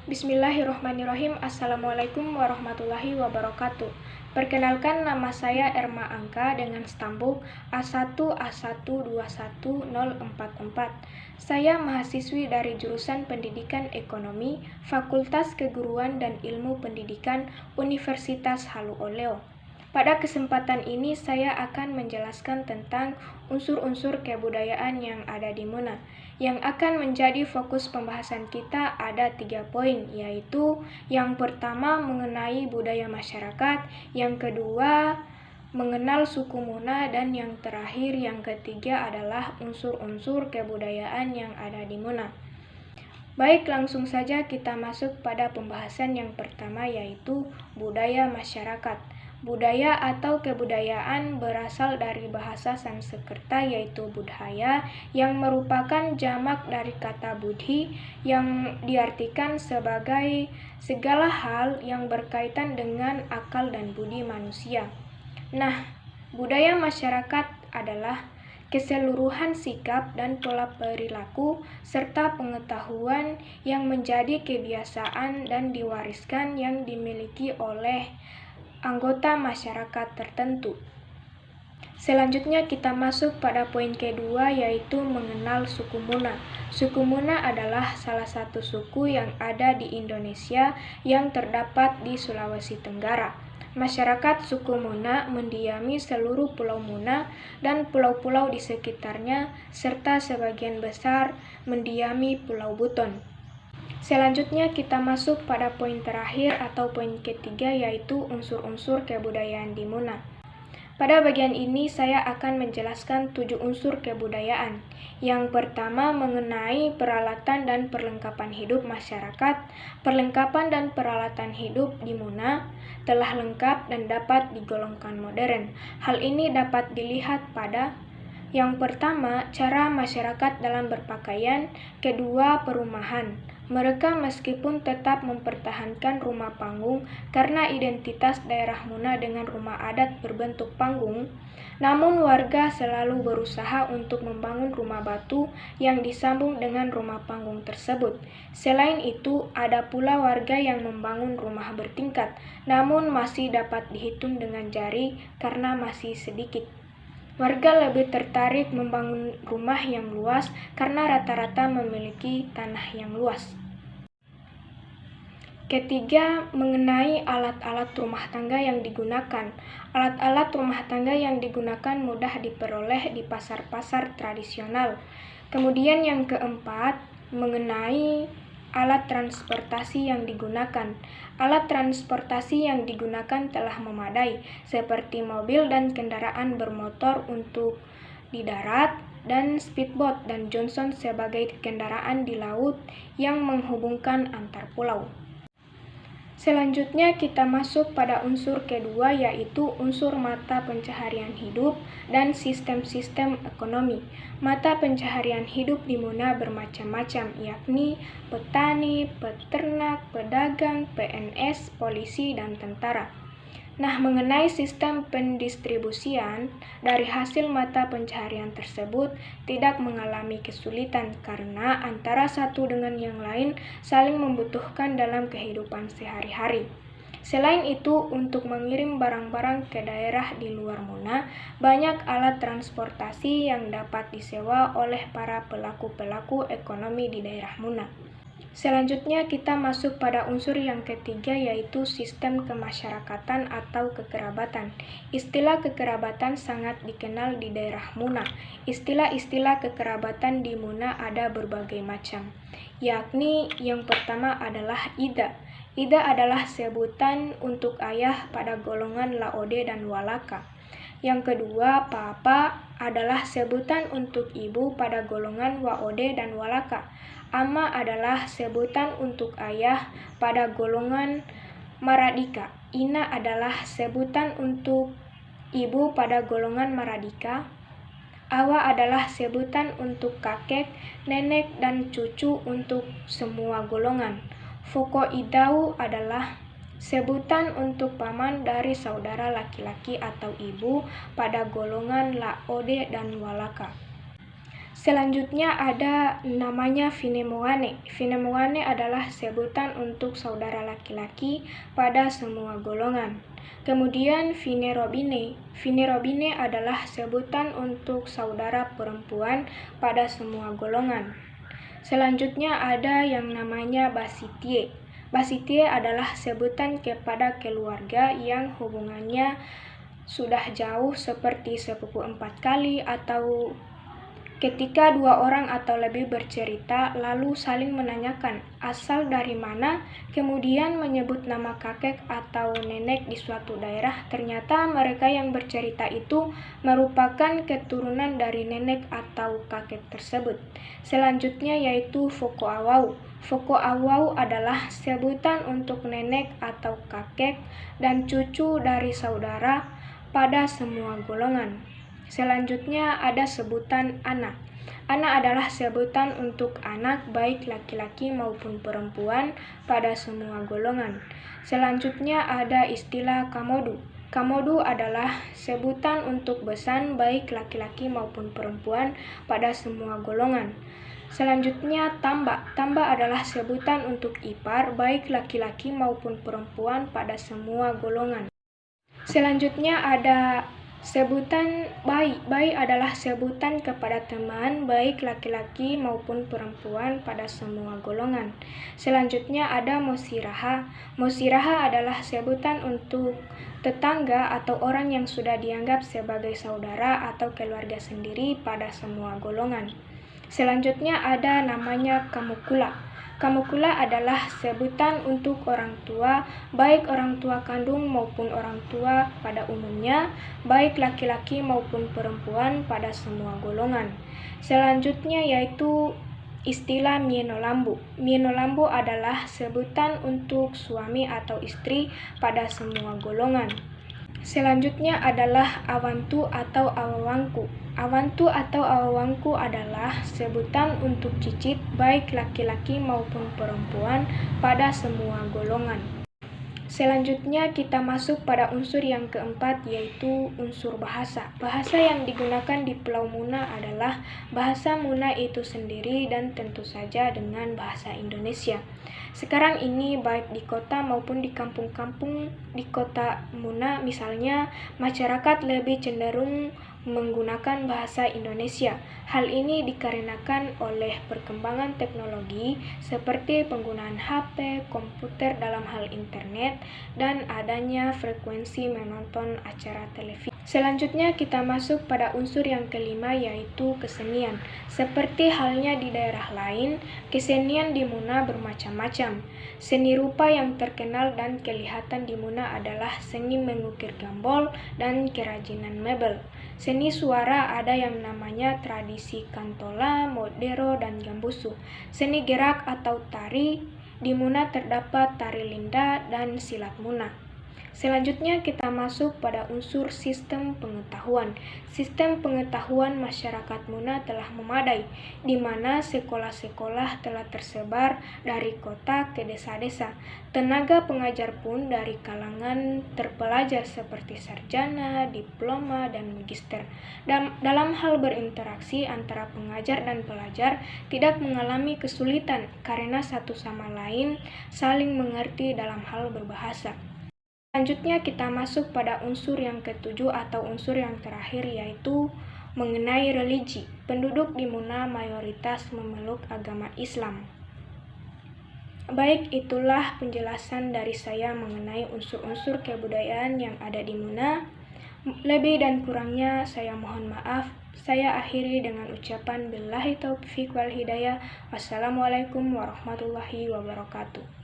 Bismillahirrahmanirrahim. Assalamualaikum warahmatullahi wabarakatuh. Perkenalkan, nama saya Erma Angka dengan stambuk A1A121044. Saya mahasiswi dari jurusan Pendidikan Ekonomi, Fakultas Keguruan dan Ilmu Pendidikan, Universitas Halu Oleo. Pada kesempatan ini saya akan menjelaskan tentang unsur-unsur kebudayaan yang ada di Muna. Yang akan menjadi fokus pembahasan kita ada 3 poin, yaitu yang pertama mengenai budaya masyarakat, yang kedua mengenal suku Muna, dan yang terakhir yang ketiga adalah unsur-unsur kebudayaan yang ada di Muna. Baik, langsung saja kita masuk pada pembahasan yang pertama, yaitu budaya masyarakat. Budaya atau kebudayaan berasal dari bahasa Sanskerta yaitu budhaya, yang merupakan jamak dari kata budhi yang diartikan sebagai segala hal yang berkaitan dengan akal dan budi manusia. Nah, budaya masyarakat adalah keseluruhan sikap dan pola perilaku serta pengetahuan yang menjadi kebiasaan dan diwariskan yang dimiliki oleh anggota masyarakat tertentu. Selanjutnya kita masuk pada poin kedua, yaitu mengenal suku Muna. Suku Muna adalah salah satu suku yang ada di Indonesia yang terdapat di Sulawesi Tenggara. Masyarakat suku Muna mendiami seluruh Pulau Muna dan pulau-pulau di sekitarnya, serta sebagian besar mendiami Pulau Buton. Selanjutnya kita masuk pada poin terakhir atau poin ketiga, yaitu unsur-unsur kebudayaan di Muna. Pada bagian ini saya akan menjelaskan 7 unsur kebudayaan. Yang pertama mengenai peralatan dan perlengkapan hidup masyarakat. Perlengkapan dan peralatan hidup di Muna telah lengkap dan dapat digolongkan modern. Hal ini dapat dilihat pada yang pertama, cara masyarakat dalam berpakaian. Kedua, perumahan. Mereka meskipun tetap mempertahankan rumah panggung karena identitas daerah Muna dengan rumah adat berbentuk panggung, namun warga selalu berusaha untuk membangun rumah batu yang disambung dengan rumah panggung tersebut. Selain itu, ada pula warga yang membangun rumah bertingkat, namun masih dapat dihitung dengan jari karena masih sedikit. Warga lebih tertarik membangun rumah yang luas karena rata-rata memiliki tanah yang luas. Ketiga, mengenai alat-alat rumah tangga yang digunakan. Alat-alat rumah tangga yang digunakan mudah diperoleh di pasar-pasar tradisional. Kemudian yang keempat, mengenai alat transportasi yang digunakan. Alat transportasi yang digunakan telah memadai, seperti mobil dan kendaraan bermotor untuk di darat, dan speedboat dan Johnson sebagai kendaraan di laut yang menghubungkan antar pulau. Selanjutnya kita masuk pada unsur kedua, yaitu unsur mata pencaharian hidup dan sistem-sistem ekonomi. Mata pencaharian hidup di Muna bermacam-macam, yakni petani, peternak, pedagang, PNS, polisi, dan tentara. Nah, mengenai sistem pendistribusian dari hasil mata pencaharian tersebut tidak mengalami kesulitan karena antara satu dengan yang lain saling membutuhkan dalam kehidupan sehari-hari. Selain itu, untuk mengirim barang-barang ke daerah di luar Muna, banyak alat transportasi yang dapat disewa oleh para pelaku-pelaku ekonomi di daerah Muna. Selanjutnya kita masuk pada unsur yang ketiga, yaitu sistem kemasyarakatan atau kekerabatan. Istilah kekerabatan sangat dikenal di daerah Muna. Istilah-istilah kekerabatan di Muna ada berbagai macam, yakni yang pertama adalah ida. Ida adalah sebutan untuk ayah pada golongan Laode dan Walaka. Yang kedua, papa adalah sebutan untuk ibu pada golongan Waode dan Walaka. Ama adalah sebutan untuk ayah pada golongan Maradika. Ina adalah sebutan untuk ibu pada golongan Maradika. Awa adalah sebutan untuk kakek, nenek, dan cucu untuk semua golongan. Foko idau adalah sebutan untuk paman dari saudara laki-laki atau ibu pada golongan Laode dan Walaka. Selanjutnya ada namanya Finemoane. Finemoane adalah sebutan untuk saudara laki-laki pada semua golongan. Kemudian Finerobine. Finerobine adalah sebutan untuk saudara perempuan pada semua golongan. Selanjutnya ada yang namanya Basitie. Basitie adalah sebutan kepada keluarga yang hubungannya sudah jauh seperti sepupu 4 kali atau ketika dua orang atau lebih bercerita lalu saling menanyakan asal dari mana, kemudian menyebut nama kakek atau nenek di suatu daerah, ternyata mereka yang bercerita itu merupakan keturunan dari nenek atau kakek tersebut. Selanjutnya yaitu Fokoawau. Fokoawau adalah sebutan untuk nenek atau kakek dan cucu dari saudara pada semua golongan. Selanjutnya ada sebutan anak. Anak adalah sebutan untuk anak baik laki-laki maupun perempuan pada semua golongan. Selanjutnya ada istilah kamodu. Kamodu adalah sebutan untuk besan baik laki-laki maupun perempuan pada semua golongan. Selanjutnya tamba. Tamba adalah sebutan untuk ipar baik laki-laki maupun perempuan pada semua golongan. Selanjutnya ada sebutan bayi. Bayi adalah sebutan kepada teman baik laki-laki maupun perempuan pada semua golongan. Selanjutnya ada mosiraha. Mosiraha adalah sebutan untuk tetangga atau orang yang sudah dianggap sebagai saudara atau keluarga sendiri pada semua golongan. Selanjutnya ada namanya kamukula. Kamukula adalah sebutan untuk orang tua, baik orang tua kandung maupun orang tua pada umumnya, baik laki-laki maupun perempuan pada semua golongan. Selanjutnya yaitu istilah mienolambu. Mienolambu adalah sebutan untuk suami atau istri pada semua golongan. Selanjutnya adalah awantu atau awawangku. Awantu atau awawangku adalah sebutan untuk cicit baik laki-laki maupun perempuan pada semua golongan. Selanjutnya kita masuk pada unsur yang keempat yaitu unsur bahasa. Bahasa yang digunakan di Pulau Muna adalah bahasa Muna itu sendiri dan tentu saja dengan bahasa Indonesia. Sekarang ini baik di kota maupun di kampung-kampung di kota Muna misalnya, masyarakat lebih cenderung menggunakan bahasa Indonesia. Hal ini dikarenakan oleh perkembangan teknologi seperti penggunaan HP, komputer dalam hal internet, dan adanya frekuensi menonton acara televisi. Selanjutnya kita masuk pada unsur yang kelima yaitu kesenian. Seperti halnya di daerah lain, kesenian di Muna bermacam-macam. Seni rupa yang terkenal dan kelihatan di Muna adalah seni mengukir gambol dan kerajinan mebel. Seni suara ada yang namanya tradisi kantola, modero, dan gambusu. Seni gerak atau tari di Muna terdapat tari linda dan silat Muna. Selanjutnya kita masuk pada unsur sistem pengetahuan. Sistem pengetahuan masyarakat Muna telah memadai, di mana sekolah-sekolah telah tersebar dari kota ke desa-desa. Tenaga pengajar pun dari kalangan terpelajar seperti sarjana, diploma, dan magister. Dalam hal berinteraksi antara pengajar dan pelajar tidak mengalami kesulitan karena satu sama lain saling mengerti dalam hal berbahasa. Selanjutnya kita masuk pada unsur yang ketujuh atau unsur yang terakhir yaitu mengenai religi. Penduduk di Muna mayoritas memeluk agama Islam. Baik, itulah penjelasan dari saya mengenai unsur-unsur kebudayaan yang ada di Muna. Lebih dan kurangnya saya mohon maaf. Saya akhiri dengan ucapan billahi taufiq wal hidayah. Wassalamualaikum warahmatullahi wabarakatuh.